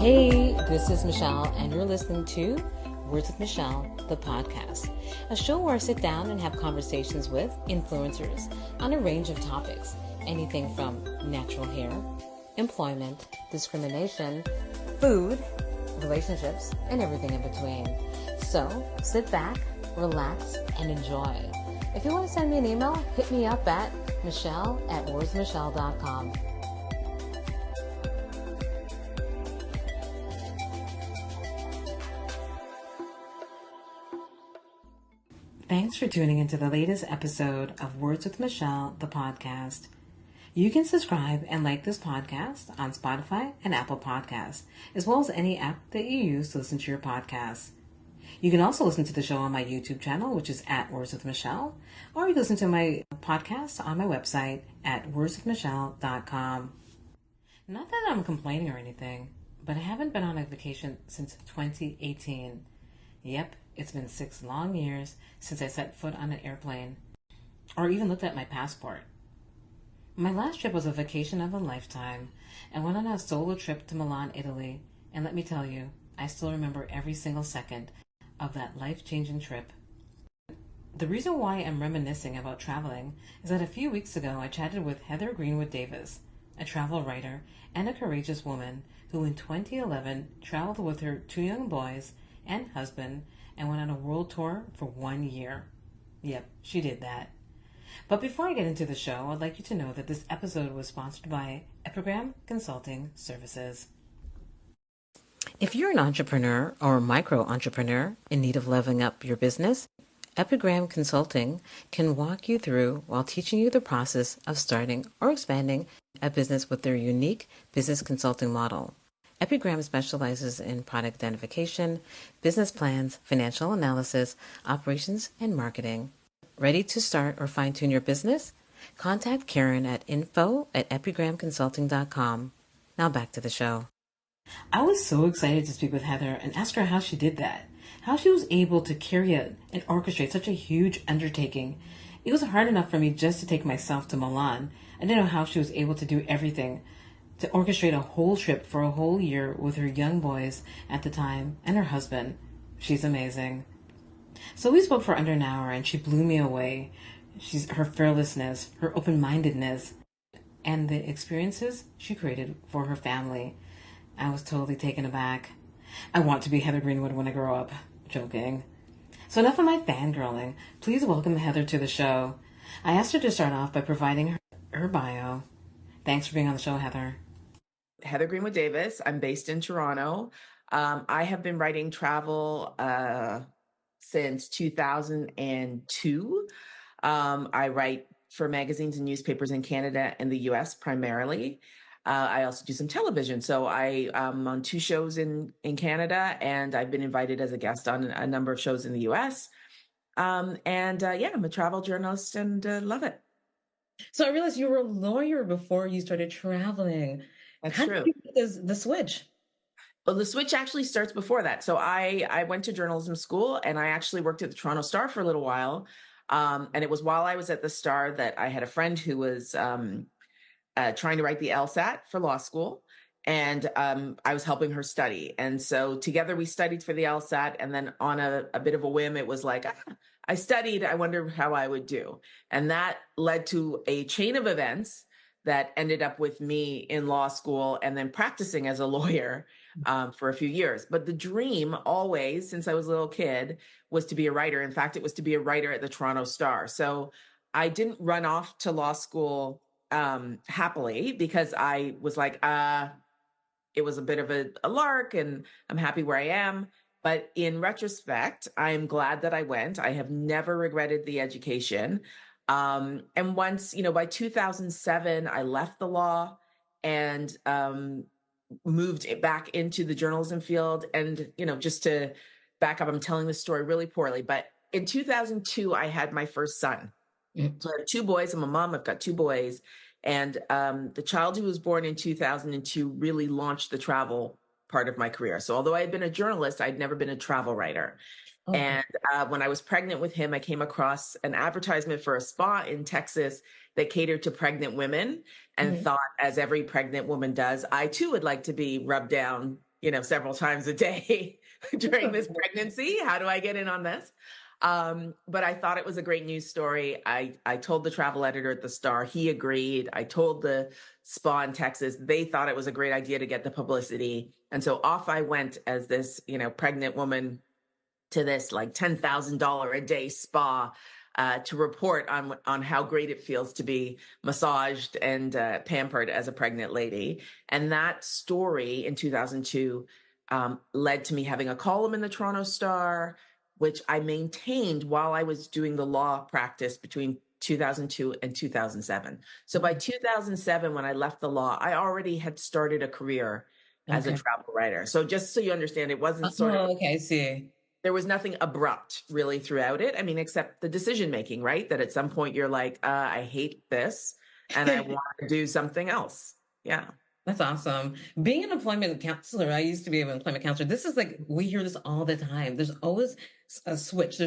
Hey, this is Michelle, and you're listening to Words with Michelle, the podcast, a show where I sit down and have conversations with influencers on a range of topics, anything from natural hair, employment, discrimination, food, relationships, and everything in between. So sit back, relax, and enjoy. If you want to send me an email, hit me up at michelle@wordsmichelle.com. Thanks for tuning into the latest episode of Words with Michelle, the podcast. You can subscribe and like this podcast on Spotify and Apple Podcasts, as well as any app that you use to listen to your podcasts. You can also listen to the show on my YouTube channel, which is at Words with Michelle, or you can listen to my podcast on my website at wordswithmichelle.com. Not that I'm complaining or anything, but I haven't been on a vacation since 2018. Yep, it's been 6 long years since I set foot on an airplane, or even looked at my passport. My last trip was a vacation of a lifetime. I went on a solo trip to Milan, Italy, and let me tell you, I still remember every single second of that life-changing trip. The reason why I'm reminiscing about traveling is that a few weeks ago I chatted with Heather Greenwood Davis, a travel writer and a courageous woman who in 2011 traveled with her 2 young boys and husband and went on a world tour for 1 year. Yep, she did that. But before I get into the show, I'd like you to know that this episode was sponsored by Epigram Consulting Services. If you're an entrepreneur or a micro-entrepreneur in need of leveling up your business, Epigram Consulting can walk you through while teaching you the process of starting or expanding a business with their unique business consulting model. Epigram specializes in product identification, business plans, financial analysis, operations, and marketing. Ready to start or fine-tune your business? Contact Karen at info@epigramconsulting.com. Now back to the show. I was so excited to speak with Heather and ask her how she did that, how she was able to carry out and orchestrate such a huge undertaking. It was hard enough for me just to take myself to Milan. I didn't know how she was able to do everything, to orchestrate a whole trip for a whole year with her young boys at the time and her husband. She's amazing. So we spoke for under an hour and she blew me away. Her fearlessness, her open-mindedness, and the experiences she created for her family. I was totally taken aback. I want to be Heather Greenwood when I grow up. Joking. So enough of my fangirling. Please welcome Heather to the show. I asked her to start off by providing her bio. Thanks for being on the show, Heather. Heather Greenwood Davis. I'm based in Toronto. I have been writing travel since 2002. I write for magazines and newspapers in Canada and the US primarily. I also do some television. So I'm on 2 shows in Canada, and I've been invited as a guest on a number of shows in the US. I'm a travel journalist and love it. So I realized you were a lawyer before you started traveling. That's How true. did you do the switch? Well, the switch actually starts before that. So I went to journalism school, and I actually worked at the Toronto Star for a little while. And it was while I was at the Star that I had a friend who was trying to write the LSAT for law school. And I was helping her study. And so together we studied for the LSAT. And then on a bit of a whim, it was like, I studied, I wonder how I would do. And that led to a chain of events that ended up with me in law school and then practicing as a lawyer for a few years. But the dream always, since I was a little kid, was to be a writer. In fact, it was to be a writer at the Toronto Star. So I didn't run off to law school happily, because I was like, it was a bit of a lark and I'm happy where I am. But in retrospect, I'm glad that I went. I have never regretted the education. And once, by 2007, I left the law and moved back into the journalism field. And, just to back up, I'm telling this story really poorly, but in 2002, I had my first son. So I have 2 boys. I'm a mom. I've got 2 boys. And the child who was born in 2002 really launched the travel part of my career. So although I had been a journalist, I'd never been a travel writer. Okay. And when I was pregnant with him, I came across an advertisement for a spa in Texas that catered to pregnant women, and thought, as every pregnant woman does, I too would like to be rubbed down several times a day during this pregnancy. How do I get in on this? But I thought it was a great news story. I told the travel editor at the Star, he agreed. I told the Spa in Texas, they thought it was a great idea to get the publicity. And so off I went as this, pregnant woman to this like $10,000 a day spa to report on how great it feels to be massaged and pampered as a pregnant lady. And that story in 2002 led to me having a column in the Toronto Star, which I maintained while I was doing the law practice between 2002 and 2007. So by 2007, when I left the law, I already had started a career as a travel writer. So just so you understand, it wasn't sort of, okay, I see. there was nothing abrupt really throughout it. I mean, except the decision making, right? That at some point you're like, I hate this and I want to do something else. Yeah. That's awesome. Being an employment counselor, I used to be an employment counselor. This is like, we hear this all the time. There's always a switch.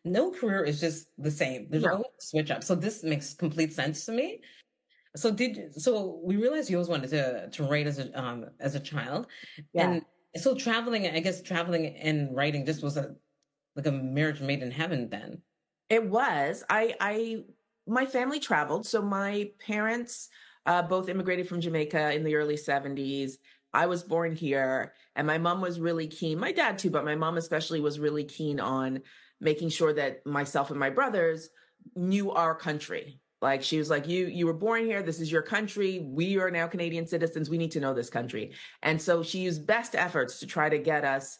No career is just the same. There's always a switch up. So this makes complete sense to me. So we realized you always wanted to write as a child. Yeah. And so traveling, I guess traveling and writing just was like a marriage made in heaven then. It was. My family traveled. So my parents both immigrated from Jamaica in the early 70s. I was born here, and my mom was really keen, my dad too, but my mom especially was really keen on making sure that myself and my brothers knew our country. Like she was like, you were born here. This is your country. We are now Canadian citizens. We need to know this country. And so she used best efforts to try to get us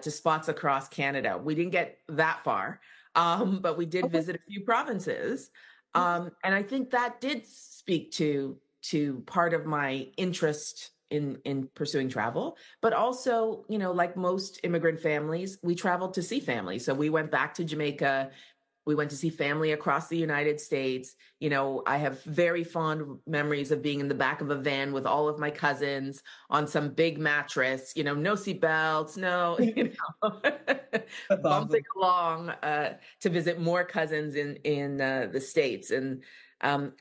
to spots across Canada. We didn't get that far, but we did visit a few provinces. And I think that did speak to part of my interest in pursuing travel, but also, like most immigrant families, we traveled to see family. So we went back to Jamaica. We went to see family across the United States. I have very fond memories of being in the back of a van with all of my cousins on some big mattress, no seatbelts, no, bumping along to visit more cousins in the States. And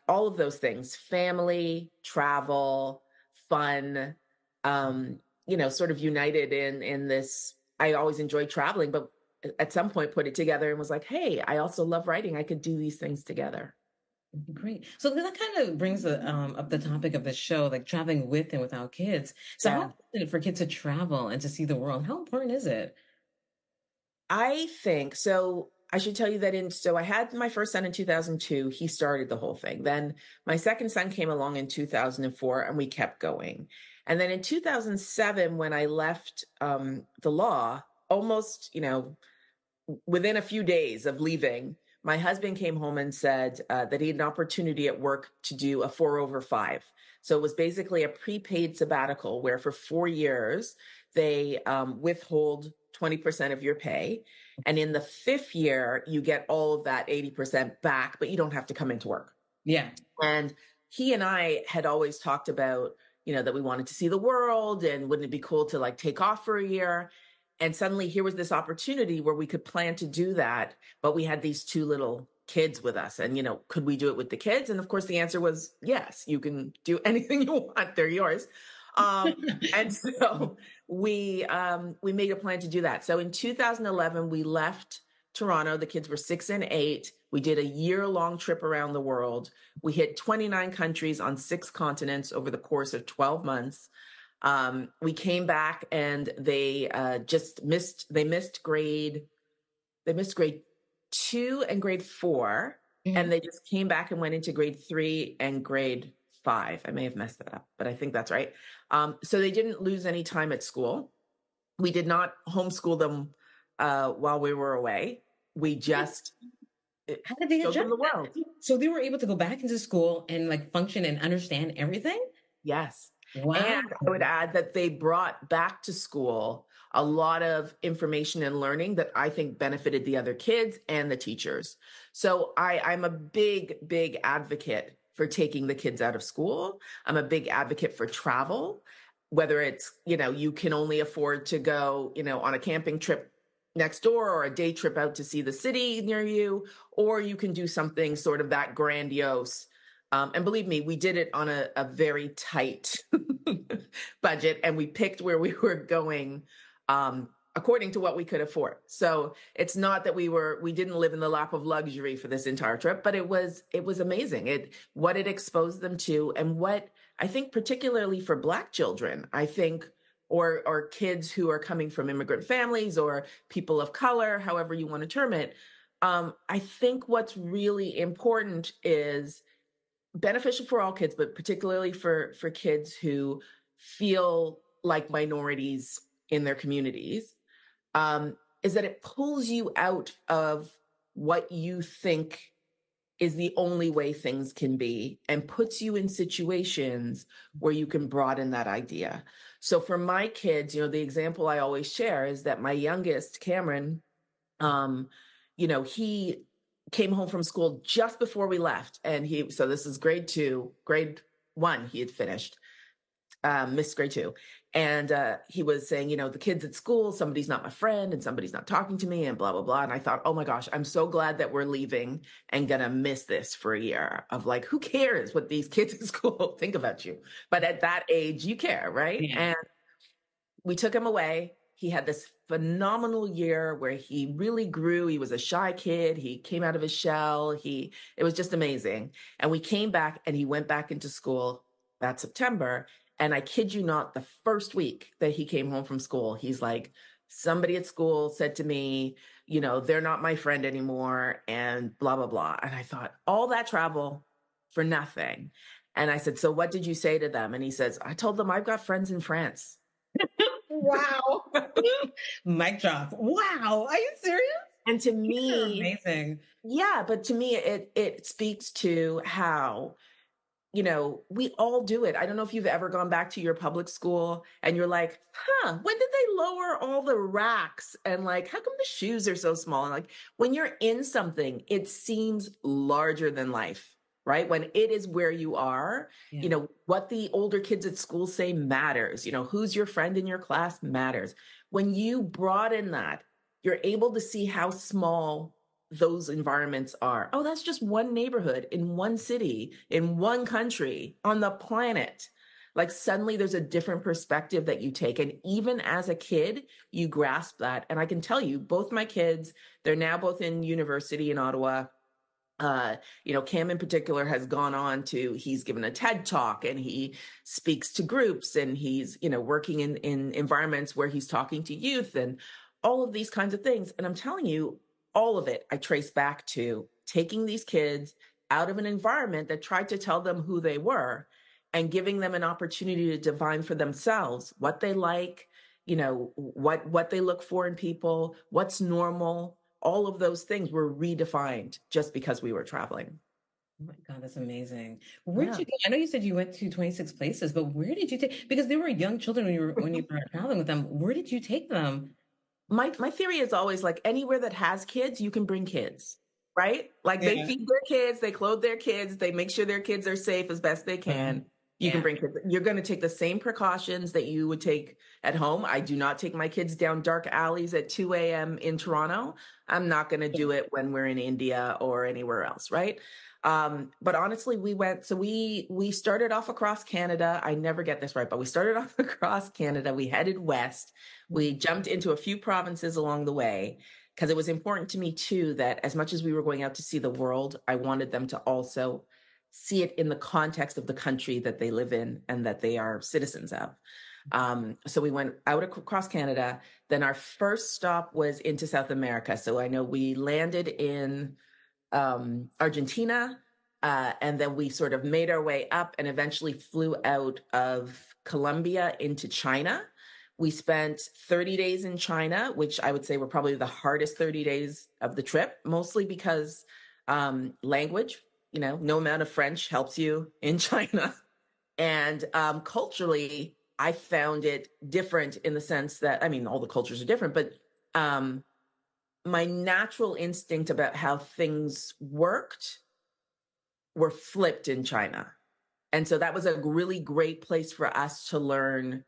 all of those things, family, travel, fun, sort of united in this. I always enjoyed traveling, but at some point put it together and was like, hey, I also love writing. I could do these things together. Great. So that kind of brings up the topic of the show, like traveling with and without kids. So how important is it for kids to travel and to see the world? How important is it? I think so. I should tell you that so I had my first son in 2002. He started the whole thing. Then my second son came along in 2004 and we kept going. And then in 2007, when I left the law, almost, within a few days of leaving, my husband came home and said that he had an opportunity at work to do a 4/5. So it was basically a prepaid sabbatical where for 4 years, they withhold 20% of your pay. And in the 5th year, you get all of that 80% back, but you don't have to come into work. Yeah. And he and I had always talked about, that we wanted to see the world and wouldn't it be cool to like take off for a year? And suddenly here was this opportunity where we could plan to do that, but we had these 2 little kids with us and, could we do it with the kids? And of course the answer was yes, you can do anything you want. They're yours. And so we made a plan to do that. So in 2011, we left Toronto. The kids were 6 and 8. We did a year-long trip around the world. We hit 29 countries on 6 continents over the course of 12 months. We came back and they missed grade 2 and grade 4. Mm-hmm. And they just came back and went into grade 3 and grade 5. I may have messed that up, but I think that's right. So they didn't lose any time at school. We did not homeschool them while we were away. We just how did they showed them the world. So they were able to go back into school and like function and understand everything? Yes. Wow. And I would add that they brought back to school a lot of information and learning that I think benefited the other kids and the teachers. So I'm a big, big advocate for taking the kids out of school. I'm a big advocate for travel, whether it's, you can only afford to go, on a camping trip next door or a day trip out to see the city near you, or you can do something sort of that grandiose And believe me, we did it on a very tight budget, and we picked where we were going according to what we could afford. So it's not that we didn't live in the lap of luxury for this entire trip, but it was amazing. What it exposed them to, and what I think particularly for Black children, I think, or kids who are coming from immigrant families or people of color, however you want to term it. I think what's really important is beneficial for all kids, but particularly for kids who feel like minorities in their communities, is that it pulls you out of what you think is the only way things can be and puts you in situations where you can broaden that idea. So for my kids, the example I always share is that my youngest, Cameron, um, he came home from school just before we left, and so this is grade one, he had finished, missed grade two. And he was saying, the kids at school, somebody's not my friend and somebody's not talking to me and blah, blah, blah. And I thought, oh my gosh, I'm so glad that we're leaving and going to miss this for a year of like, who cares what these kids at school think about you? But at that age, you care, right? Yeah. And we took him away. He had this phenomenal year where he really grew. He was a shy kid. He came out of his shell. It was just amazing. And we came back and he went back into school that September. And I kid you not, the first week that he came home from school, he's like, somebody at school said to me, they're not my friend anymore and blah, blah, blah. And I thought, all that travel for nothing. And I said, so what did you say to them? And he says, I told them I've got friends in France. Wow. Mic drop. Wow. Are you serious? And to These are me, amazing. yeah, but to me, it speaks to how, we all do it. I don't know if you've ever gone back to your public school and you're like, when did they lower all the racks? And like, how come the shoes are so small? And like, when you're in something, it seems larger than life, right? When it is where you are, Yeah. what the older kids at school say matters. Who's your friend in your class matters. When you broaden that, you're able to see how small those environments are. Oh, that's just one neighborhood in one city, in one country, on the planet. Like suddenly there's a different perspective that you take. And even as a kid, you grasp that. And I can tell you, both my kids, they're now both in university in Ottawa. Cam in particular has gone on he's given a TED talk and he speaks to groups and he's, working in environments where he's talking to youth and all of these kinds of things. And I'm telling you, all of it I trace back to taking these kids out of an environment that tried to tell them who they were and giving them an opportunity to define for themselves what they like, what they look for in people, what's normal. All of those things were redefined just because we were traveling. Oh my God, that's amazing. Where did Yeah. you go? I know you said you went to 26 places, but where did you take, because they were young children when you were traveling with them. Where did you take them? My theory is always like anywhere that has kids, you can bring kids, right? Like they Yeah. feed their kids, they clothe their kids, they make sure their kids are safe as best they can. You can Yeah. bring kids. You're going to take the same precautions that you would take at home. I do not take my kids down dark alleys at 2 a.m. in Toronto. I'm not going to do it when we're in India or anywhere else, right? But honestly, we started off across Canada. I never get this right, but we started off across Canada. We headed west. We jumped into a few provinces along the way because it was important to me too that as much as we were going out to see the world, I wanted them to also see it in the context of the country that they live in and that they are citizens of. So we went out across Canada. Then our first stop was into South America. So I know we landed in Argentina, and then we sort of made our way up and eventually flew out of Colombia into China. We spent 30 days in China, which I would say were probably the hardest 30 days of the trip, mostly because language, no amount of French helps you in China. And culturally, I found it different in the sense that, I mean, all the cultures are different, but my natural instinct about how things worked were flipped in China. And so that was a really great place for us to learn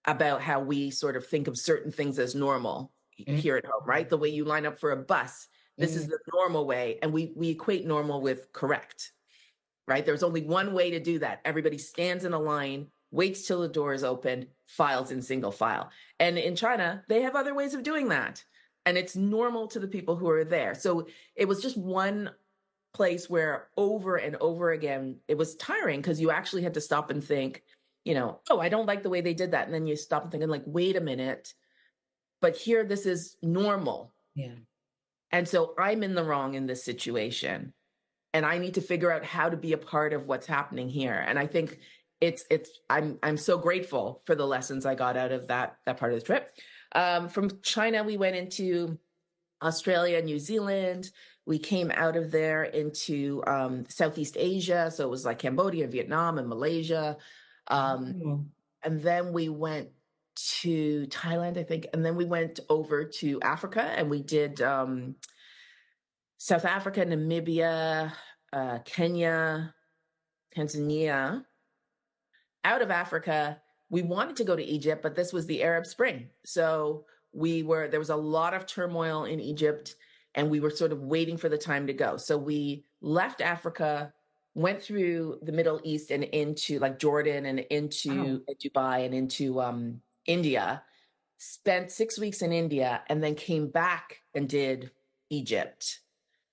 about how we sort of think of certain things as normal here at home, right? The way you line up for a bus, this is the normal way. And we equate normal with correct. right? There's only one way to do that. Everybody stands in a line, waits till the door is open, files in single file. And in China, they have other ways of doing that. And it's normal to the people who are there. So it was just one place where over and over again, it was tiring because you actually had to stop and think, oh, I don't like the way they did that. And then you stop and think, like, wait a minute, but here, this is normal. Yeah. And so I'm in the wrong in this situation. And I need to figure out how to be a part of what's happening here. And I think I'm so grateful for the lessons I got out of that part of the trip. From China, we went into Australia, New Zealand. We came out of there into Southeast Asia. So it was like Cambodia, Vietnam, and Malaysia. And then we went to Thailand, I think. And then we went over to Africa and we did South Africa, Namibia, Kenya, Tanzania. Out of Africa, we wanted to go to Egypt, but this was the Arab Spring. So there was a lot of turmoil in Egypt and we were sort of waiting for the time to go. So we left Africa, went through the Middle East and into like Jordan and into Dubai and into India, spent 6 weeks in India and then came back and did Egypt.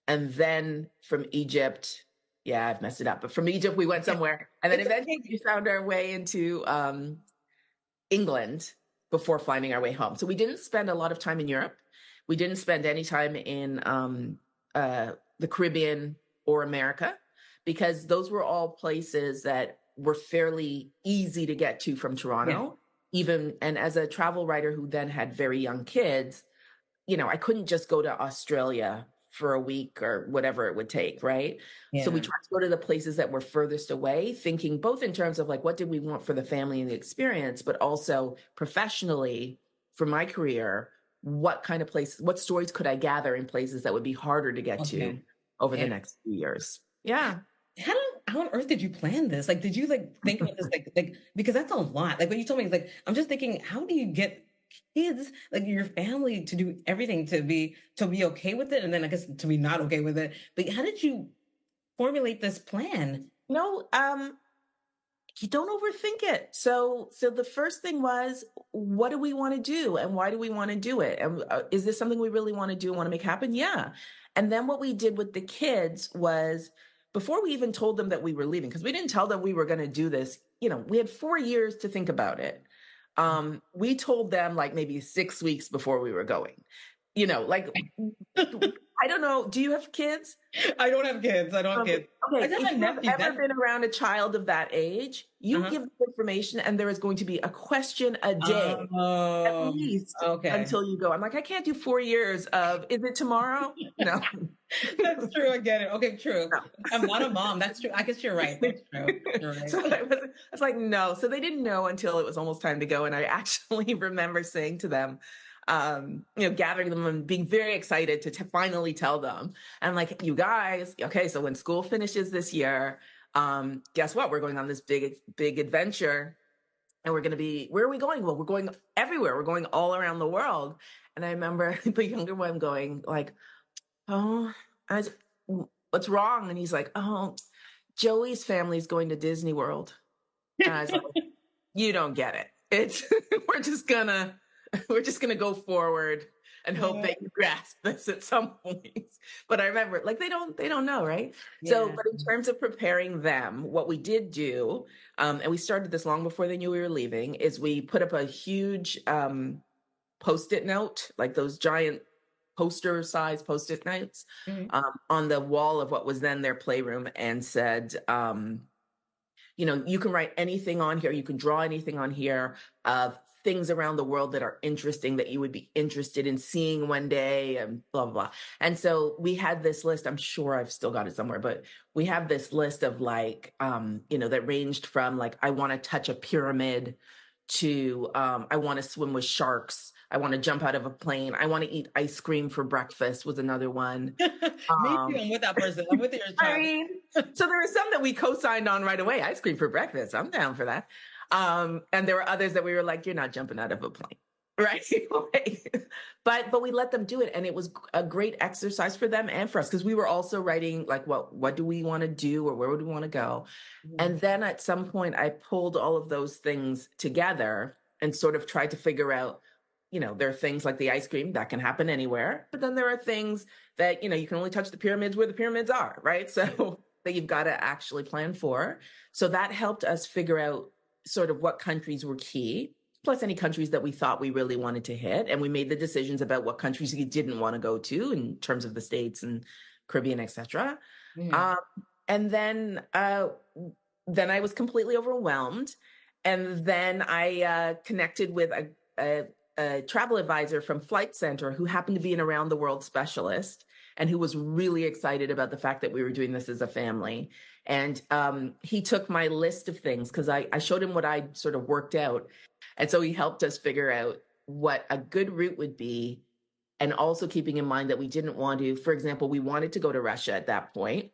And then from Egypt, I've messed it up, but from Egypt, we went somewhere. And then eventually we found our way into England before finding our way home. So we didn't spend a lot of time in Europe. We didn't spend any time in the Caribbean or America, because those were all places that were fairly easy to get to from Toronto. And as a travel writer who then had very young kids, I couldn't just go to Australia for a week or whatever it would take, right? Yeah. So we tried to go to the places that were furthest away, thinking both in terms of like, what did we want for the family and the experience, but also professionally for my career, what kind of place, what stories could I gather in places that would be harder to get to over the next few years? Yeah. How on earth did you plan this? Like, did you think about this? Like, because that's a lot. Like when you told me, like, I'm just thinking, how do you get kids, like your family, to do everything to be okay with it, and then I guess to be not okay with it? But how did you formulate this plan? No, you don't overthink it. So the first thing was, what do we want to do, and why do we want to do it, and is this something we really want to do and want to make happen? Yeah. And then what we did with the kids was, before we even told them that we were leaving, because we didn't tell them we were going to do this, we had 4 years to think about it. We told them like maybe 6 weeks before we were going, like, I don't know. Do you have kids? I don't have kids. I don't have kids. Okay. If you've ever been around a child of that age, you give them information and there is going to be a question a day, at least, until you go. I'm like, I can't do 4 years of, is it tomorrow? No. That's true. I get it. Okay, true. No. I'm not a mom. That's true. I guess you're right. That's true. You're right. So I was like, no. So they didn't know until it was almost time to go. And I actually remember saying to them, gathering them and being very excited to finally tell them. And like, you guys, okay, so when school finishes this year, guess what? We're going on this big adventure. And we're going to be, where are we going? Well, we're going everywhere. We're going all around the world. And I remember the younger one going like, oh, what's wrong? And he's like, oh, Joey's family's going to Disney World. And I was like, you don't get it. It's, we're just gonna go forward and hope that you grasp this at some point. But I remember, like, they don't know, right? Yeah. So, but in terms of preparing them, what we did do, and we started this long before they knew we were leaving, is we put up a huge Post-it note, like those giant poster-sized Post-it notes, on the wall of what was then their playroom, and said, you can write anything on here, you can draw anything on here of things around the world that are interesting, that you would be interested in seeing one day, and blah, blah, blah. And so we had this list, I'm sure I've still got it somewhere, but we have this list of like, that ranged from like, I want to touch a pyramid to, I want to swim with sharks. I want to jump out of a plane. I want to eat ice cream for breakfast was another one. Me too, I'm with that person. I'm with your child. I mean, so there were some that we co-signed on right away. Ice cream for breakfast. I'm down for that. And there were others that we were like, you're not jumping out of a plane. Right. But we let them do it. And it was a great exercise for them and for us, because we were also writing like, what do we want to do, or where would we want to go? Mhm. And then at some point I pulled all of those things together and sort of tried to figure out, there are things like the ice cream that can happen anywhere, but then there are things that, you can only touch the pyramids where the pyramids are, right? So that you've got to actually plan for. So that helped us figure out sort of what countries were key, plus any countries that we thought we really wanted to hit. And we made the decisions about what countries we didn't want to go to in terms of the States and Caribbean, etc. Mhm. Um, and then I was completely overwhelmed. And then I connected with a travel advisor from Flight Center who happened to be an around the world specialist and who was really excited about the fact that we were doing this as a family. And he took my list of things because I showed him what I sort of worked out. And so he helped us figure out what a good route would be. And also keeping in mind that we didn't want to, for example, we wanted to go to Russia at that point.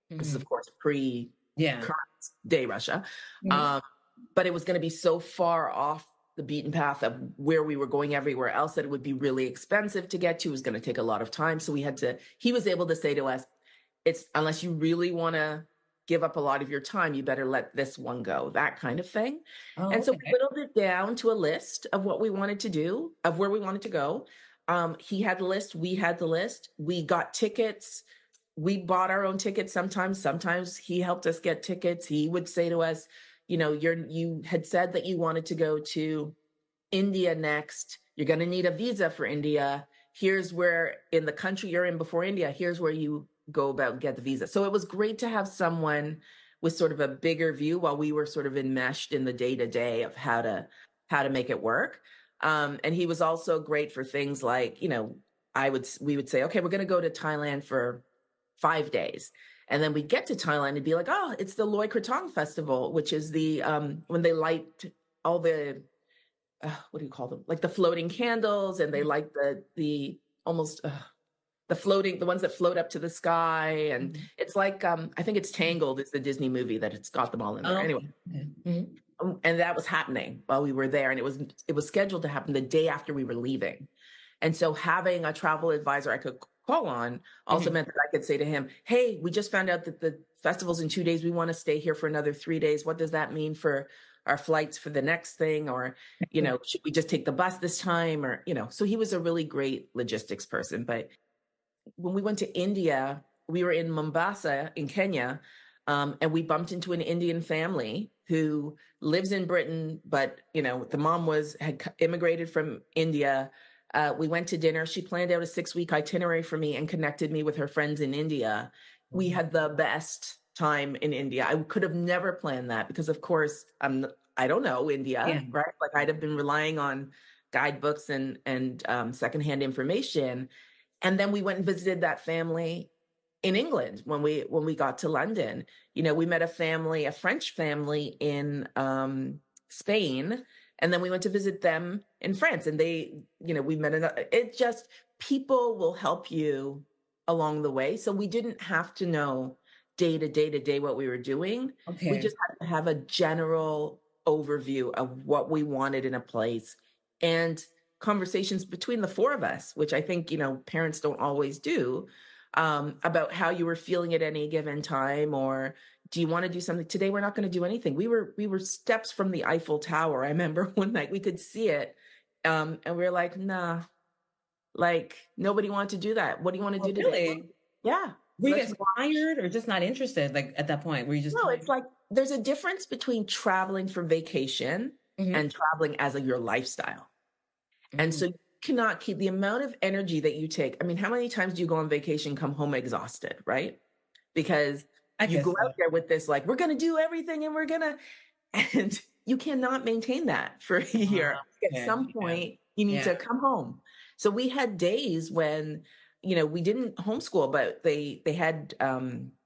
This is, Mhm. of course, pre Yeah. current day Russia. Mhm. Um, but it was going to be so far off the beaten path of where we were going everywhere else that it would be really expensive to get to. It was going to take a lot of time. So he was able to say to us, it's unless you really want to give up a lot of your time, you better let this one go, that kind of thing. Oh, And so we okay. whittled it down to a list of what we wanted to do, of where we wanted to go. He had the list, we had the list, we got tickets, we bought our own tickets sometimes he helped us get tickets. He would say to us, you had said that you wanted to go to India next. You're going to need a visa for India. Here's where, in the country you're in before India, here's where you go about and get the visa. So it was great to have someone with sort of a bigger view while we were sort of enmeshed in the day-to-day of how to make it work. And he was also great for things like, we would say, okay, we're going to go to Thailand for 5 days. And then we'd get to Thailand and be like, oh, it's the Loy Krathong Festival, which is the when they light all the what do you call them? Like the floating candles, and they light the almost the ones that float up to the sky, and Mhm. it's like I think it's Tangled is the Disney movie that it's got them all in there. Oh, Anyway, okay. Okay. Mhm. and that was happening while we were there, and it was scheduled to happen the day after we were leaving. And so having a travel advisor I could call on also Mhm. meant that I could say to him, hey, we just found out that the festival's in 2 days. We want to stay here for another 3 days. What does that mean for our flights for the next thing? Or, should we just take the bus this time? Or, so he was a really great logistics person. But when we went to India, we were in Mombasa in Kenya, and we bumped into an Indian family who lives in Britain, but the mom had immigrated from India. We went to dinner. She planned out a 6-week itinerary for me and connected me with her friends in India. We had the best time in India. I could have never planned that because, of course, I don't know Yeah. India, right? Like I'd have been relying on guidebooks and secondhand information. And then we went and visited that family in England when we got to London. We met a French family in Spain, and then we went to visit them in France. And we met another. It just people will help you along the way. So we didn't have to know day to day to day what we were doing. We Okay. just had to have a general overview of what we wanted in a place, and conversations between the four of us, which I think, parents don't always do, about how you were feeling at any given time, or do you want to do something today? We're not going to do anything. We were steps from the Eiffel Tower. I remember one night we could see it. And we were like, nah, like nobody wanted to do that. What do you want to Oh, do today? really? Yeah. Were you Let's guys watch. tired or just not interested? Like at that point, were you just No, tired? it's like there's a difference between traveling for vacation Mhm. and traveling as your lifestyle. And Mhm. so you cannot keep the amount of energy that you take. I mean, how many times do you go on vacation, come home exhausted, right? Because I you go guess so. out there with this, like, we're going to do everything and and you cannot maintain that for a year. At Okay. some Yeah. point, you need Yeah. to come home. So we had days when, we didn't homeschool, but they had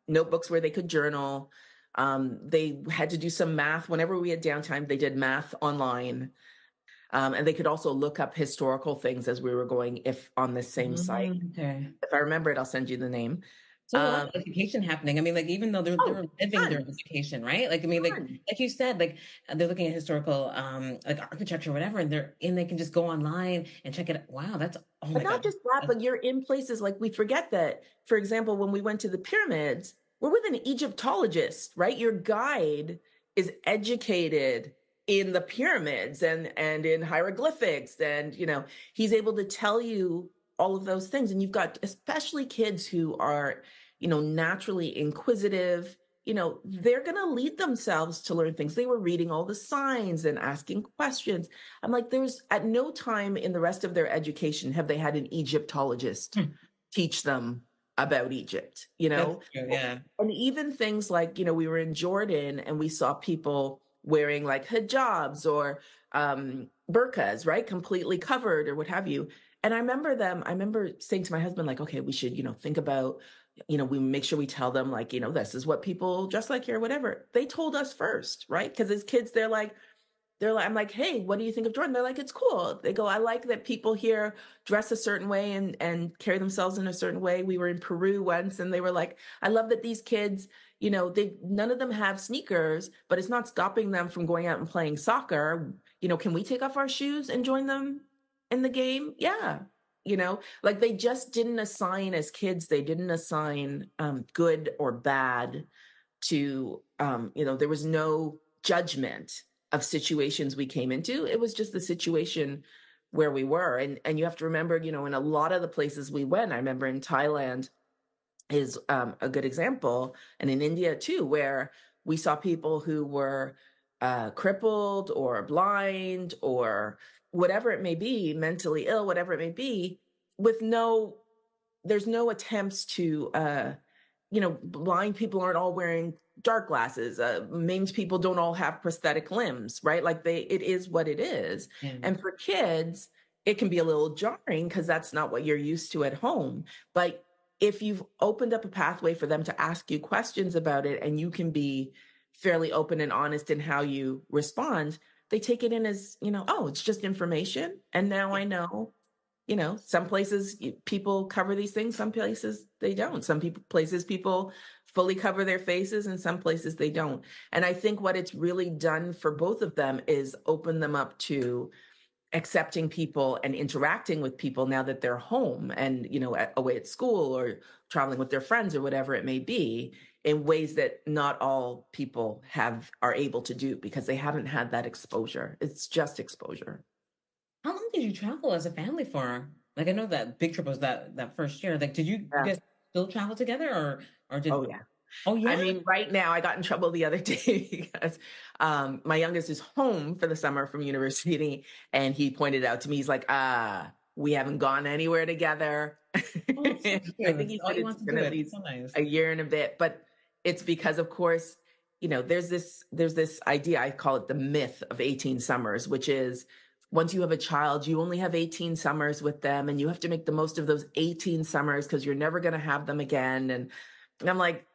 notebooks where they could journal. They had to do some math. Whenever we had downtime, they did math online. And they could also look up historical things as we were going, if on the same site. Okay. If I remember it, I'll send you the name. So a lot of education happening. I mean, like even though they're Oh, living their tons, education, right? Like I mean, tons. like you said, like they're looking at historical like architecture or whatever, and they can just go online and check it. Wow, that's oh But my not God. just that, but you're in places like we forget that, for example, when we went to the pyramids, we're with an Egyptologist, right? Your guide is educated in the pyramids and in hieroglyphics and he's able to tell you all of those things, and you've got especially kids who are naturally inquisitive. They're going to lead themselves to learn things. They were reading all the signs and asking questions. I'm like, there's at no time in the rest of their education have they had an Egyptologist Hmm, teach them about Egypt, that's true. Yeah. And even things like, we were in Jordan and we saw people wearing like hijabs or burqas, right? Completely covered or what have you. And I remember saying to my husband, like, okay, we should, think about, we make sure we tell them like, this is what people dress like here, whatever. They told us first, right? Because as kids, I'm like, hey, what do you think of Jordan? They're like, it's cool. They go, I like that people here dress a certain way and carry themselves in a certain way. We were in Peru once and they were like, I love that these kids, none of them have sneakers, but it's not stopping them from going out and playing soccer. Can we take off our shoes and join them in the game? Yeah. Like they just didn't assign as kids, they didn't assign good or bad to there was no judgment of situations we came into. It was just the situation where we were. And you have to remember, in a lot of the places we went, I remember in Thailand is a good example, and in India too, where we saw people who were crippled or blind or whatever it may be, mentally ill, whatever it may be, with there's no attempts to blind people aren't all wearing dark glasses. Maimed people don't all have prosthetic limbs, right? Like it is what it is. Yeah. And for kids, it can be a little jarring because that's not what you're used to at home. But if you've opened up a pathway for them to ask you questions about it and you can be fairly open and honest in how you respond, they take it in as, oh, it's just information. And now I know some places people cover these things, some places they don't. Places people fully cover their faces, and some places they don't. And I think what it's really done for both of them is open them up to accepting people and interacting with people now that they're home and away at school or traveling with their friends or whatever it may be, in ways that not all people are able to do because they haven't had that exposure. It's just exposure. How long did you travel as a family for? Like I know that big trip was that first year. Like, did you Yeah. guys still travel together or did? Oh yeah. Oh I yeah. mean, right now I got in trouble the other day because my youngest is home for the summer from university, and he pointed out to me, he's like, we haven't gone anywhere together. Oh, that's so I think cute. he Oh, said you it's want to been do at it. That's least so nice. a year and a bit, but it's because, of course, there's this idea, I call it the myth of 18 summers, which is once you have a child, you only have 18 summers with them, and you have to make the most of those 18 summers because you're never going to have them again. And I'm like,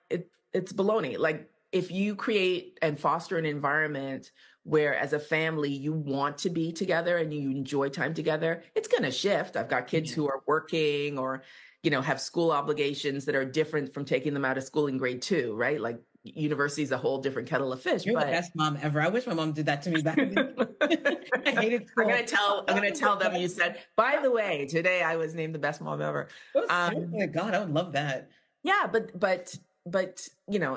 it's baloney. Like if you create and foster an environment where as a family you want to be together and you enjoy time together, it's going to shift. I've got kids Yeah. who are working or have school obligations that are different from taking them out of school in grade 2, right? Like university is a whole different kettle of fish. You're the But best mom ever. I wish my mom did that to me back in the day. I hated I'm school. gonna tell I'm gonna tell them you said, by the way, today I was named the best mom ever. Oh, Um, seriously, God, I would love that. yeah, but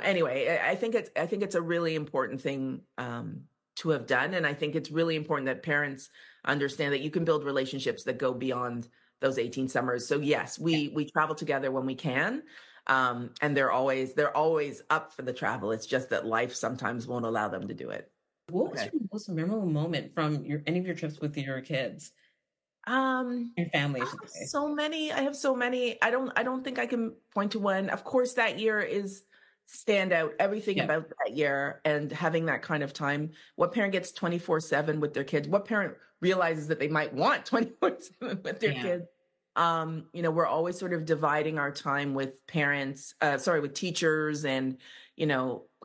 anyway, I think it's a really important thing to have done, and I think it's really important that parents understand that you can build relationships that go beyond those 18 summers. So yes, Yeah. we travel together when we can, and they're always up for the travel. It's just that life sometimes won't allow them to do it. What was Okay. your most memorable moment from any of your trips with your kids, Um, your family, I I should have say? so many. I have so many. I don't think I can point to one. Of course, that year is standout. Everything Yeah. about that year and having that kind of time. What parent gets 24/7 with their kids? What parent realizes that they might want 24/7 with their Yeah. kids? We're always sort of dividing our time with with teachers and,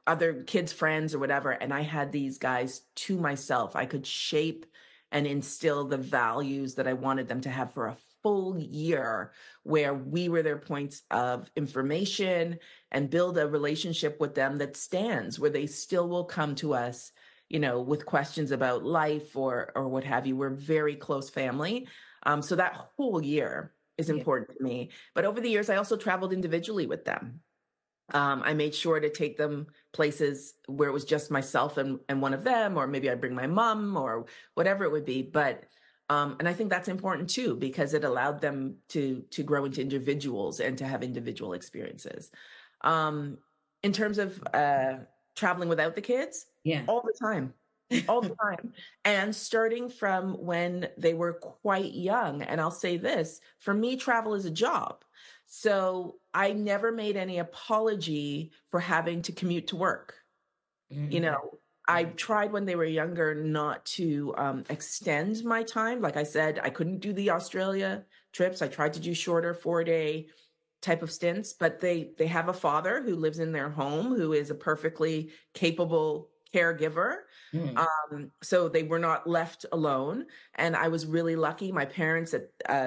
other kids' friends or whatever. And I had these guys to myself. I could shape and instill the values that I wanted them to have for a full year, where we were their points of information, and build a relationship with them that stands, where they still will come to us, with questions about life or what have you. We're very close family. So that whole year is Yeah. important to me. But over the years, I also traveled individually with them. I made sure to take them places where it was just myself and one of them, or maybe I'd bring my mom or whatever it would be. But and I think that's important too, because it allowed them to grow into individuals and to have individual experiences. Um, in terms of traveling without the kids, Yeah. all the time, all the time, and starting from when they were quite young. And I'll say this: for me, travel is a job. So I never made any apology for having to commute to work. You Mm, know, I tried when they were younger not to extend my time. Like I said, I couldn't do the Australia trips. I tried to do shorter 4-day type of stints, but they have a father who lives in their home who is a perfectly capable caregiver. mm, So they were not left alone, and I was really lucky. My parents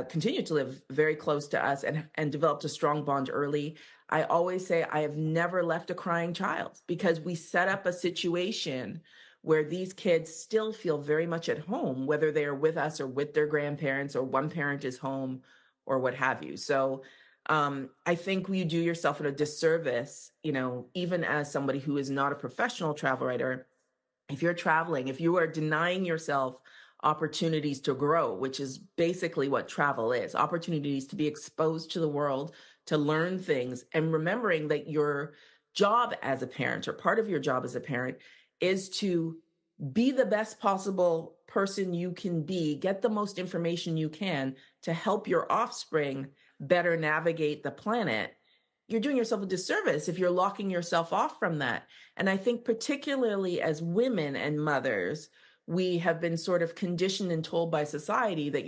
continued to live very close to us and developed a strong bond early. I always say I have never left a crying child, because we set up a situation where these kids still feel very much at home, whether they are with us or with their grandparents, or one parent is home or what have you. So I think you do yourself a disservice, even as somebody who is not a professional travel writer. If you're traveling, if you are denying yourself opportunities to grow, which is basically what travel is, opportunities to be exposed to the world, to learn things, and remembering that your job as a parent, or part of your job as a parent, is to be the best possible person you can be, get the most information you can to help your offspring better navigate the planet. You're doing yourself a disservice if you're locking yourself off from that. And I think, particularly as women and mothers, we have been sort of conditioned and told by society that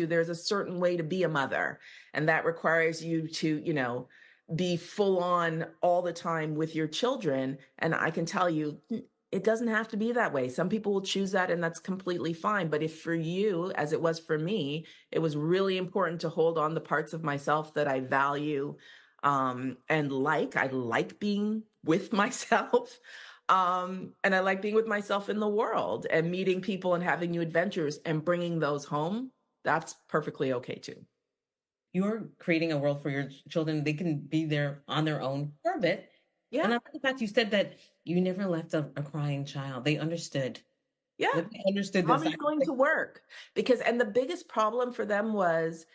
there's a certain way to be a mother. And that requires you to, be full on all the time with your children. And I can tell you, it doesn't have to be that way. Some people will choose that, and that's completely fine. But if for you, as it was for me, it was really important to hold on the parts of myself that I value, and I like being with myself. And I like being with myself in the world and meeting people and having new adventures and bringing those home. That's perfectly okay too. you're creating a world for your children. They can be there on their own for a bit. And Yeah. I like the fact you said that you never left a crying child. They understood. Yeah. They understood the Mommy's going sacrifice. to work, and the biggest problem for them was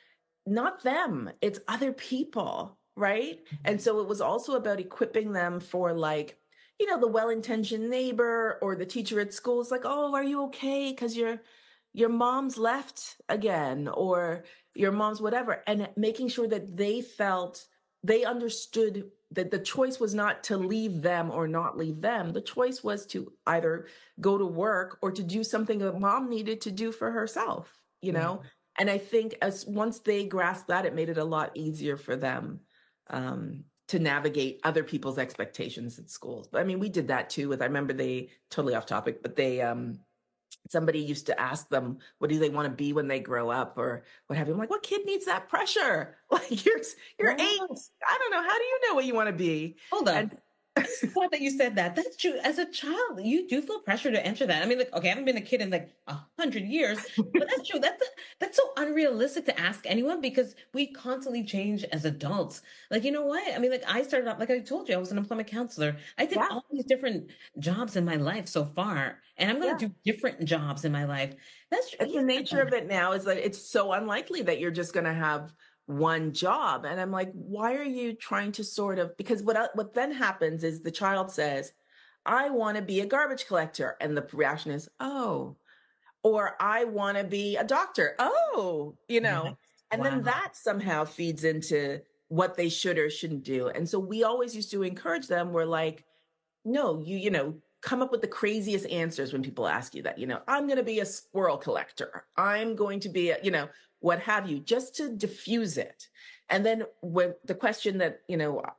not them, it's other people, right? And so it was also about equipping them for, like, the well-intentioned neighbor or the teacher at school is like, "Oh, are you okay? Because your mom's left again," or your mom's whatever, and making sure that they understood that the choice was not to leave them or not leave them. The choice was to either go to work or to do something that mom needed to do for herself, you Yeah. know? And I think as once they grasped that, it made it a lot easier for them to navigate other people's expectations at schools. But I mean, we did that too. I remember they totally off topic, but somebody used to ask them, what do they want to be when they grow up or what have you? I'm like, what kid needs that pressure? Like you're 8. Wow. I don't know. How do you know what you want to be? Hold And up. I'm so glad that you said that. That's true. As a child, you do feel pressure to enter that. I mean, like, okay, I haven't been a kid in like 100 years, but that's true. That's so unrealistic to ask anyone because we constantly change as adults. Like, you know what? I mean, like, I started out, like I told you, I was an employment counselor. I did yeah, all these different jobs in my life so far, and I'm going yeah. to do different jobs in my life. That's It's yeah. the nature of it now, is that it's so unlikely that you're just going to have one job. And I'm like, why are you trying to sort of, because what then happens is the child says, I want to be a garbage collector. And the reaction is, oh, or I want to be a doctor. Oh, Yes. and then Wow. that somehow feeds into what they should or shouldn't do. And so we always used to encourage them. We're like, no, come up with the craziest answers when people ask you that, I'm going to be a squirrel collector. I'm going to be what have you, just to diffuse it. And then when the question that,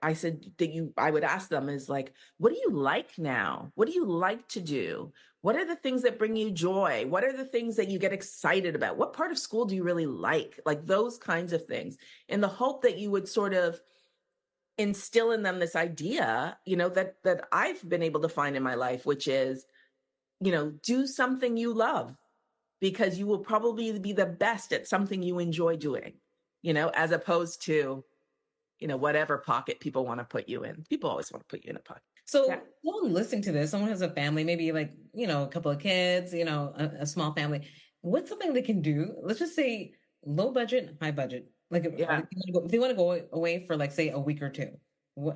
I said that I would ask them is like, what do you like now? What do you like to do? What are the things that bring you joy? What are the things that you get excited about? What part of school do you really like? Like those kinds of things, in the hope that you would sort of instill in them this idea, that I've been able to find in my life, which is, do something you love, because you will probably be the best at something you enjoy doing, as opposed to, whatever pocket people want to put you in. People always want to put you in a pocket. So Yeah. someone listening to this, someone has a family, maybe like, a couple of kids, a small family. What's something they can do? Let's just say low budget, high budget. Like Yeah. if they want to go away for like, say, a week or two,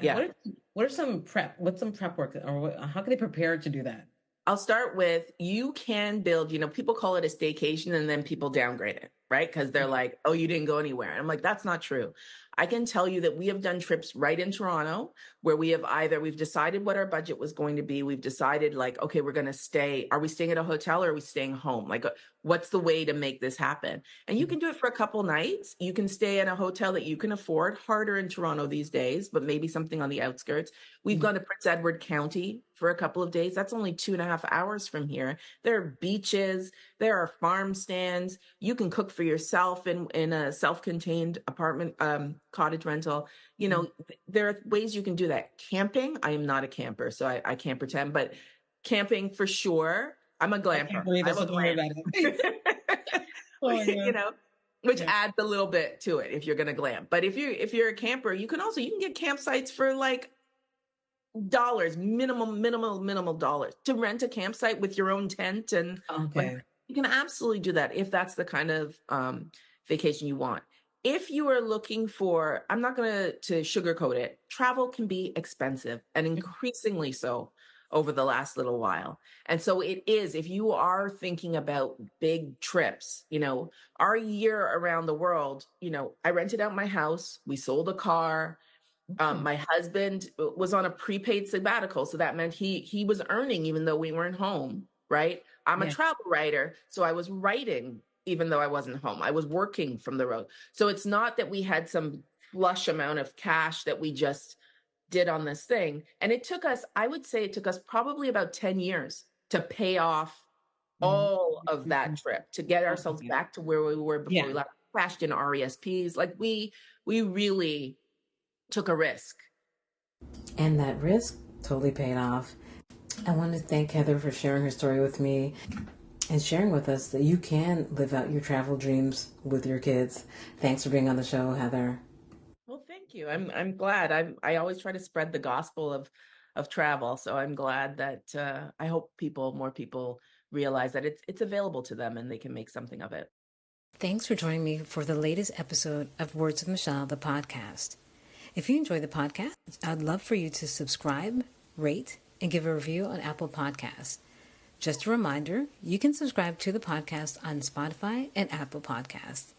Yeah. what are what's some prep work, or how can they prepare to do that? I'll start with, you can build, people call it a staycation and then people downgrade it, right? Because they're like, oh, you didn't go anywhere. And I'm like, that's not true. I can tell you that we have done trips right in Toronto where we've decided what our budget was going to be. We've decided like, okay, we're going to stay. Are we staying at a hotel or are we staying home? Like, what's the way to make this happen? And you can do it for a couple nights. You can stay in a hotel that you can afford, harder in Toronto these days, but maybe something on the outskirts. We've gone to Prince Edward County for a couple of days. That's only 2.5 hours from here. There are beaches, there are farm stands. You can cook for yourself in a self-contained apartment, cottage rental. There are ways you can do that. Camping, I am not a camper, so I can't pretend, but camping for sure. I'm a glamper. I can't believe I it, so will don't worry glam. about it. Oh my God. Which Yeah. adds a little bit to it if you're going to glam. But if you're a camper, you can get campsites for like dollars, minimal dollars to rent a campsite with your own tent. And Okay. you can absolutely do that if that's the kind of vacation you want. If you are looking for, I'm not going to sugarcoat it, travel can be expensive and increasingly so over the last little while. And so it is, if you are thinking about big trips, our year around the world, I rented out my house, we sold a car. My husband was on a prepaid sabbatical, so that meant he was earning even though we weren't home, right? I'm a Yeah. travel writer, so I was writing even though I wasn't home. I was working from the road. So it's not that we had some flush amount of cash that we just did on this thing. And I would say it took us probably about 10 years to pay off all of that trip, to get ourselves back to where we were before we left. Crashed in RESPs. Like we really took a risk. And that risk totally paid off. I want to thank Heather for sharing her story with me and sharing with us that you can live out your travel dreams with your kids. Thanks for being on the show, Heather. Well, thank you. I'm glad. I always try to spread the gospel of travel, so I'm glad that I hope more people realize that it's available to them and they can make something of it. Thanks for joining me for the latest episode of Words with Michelle, the podcast. If you enjoy the podcast, I'd love for you to subscribe, rate, and give a review on Apple Podcasts. Just a reminder, you can subscribe to the podcast on Spotify and Apple Podcasts.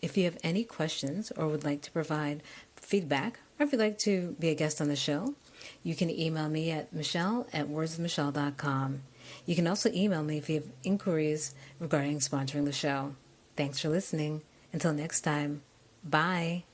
If you have any questions or would like to provide feedback, or if you'd like to be a guest on the show, you can email me at michelle@wordswithmichelle.com. You can also email me if you have inquiries regarding sponsoring the show. Thanks for listening. Until next time, bye.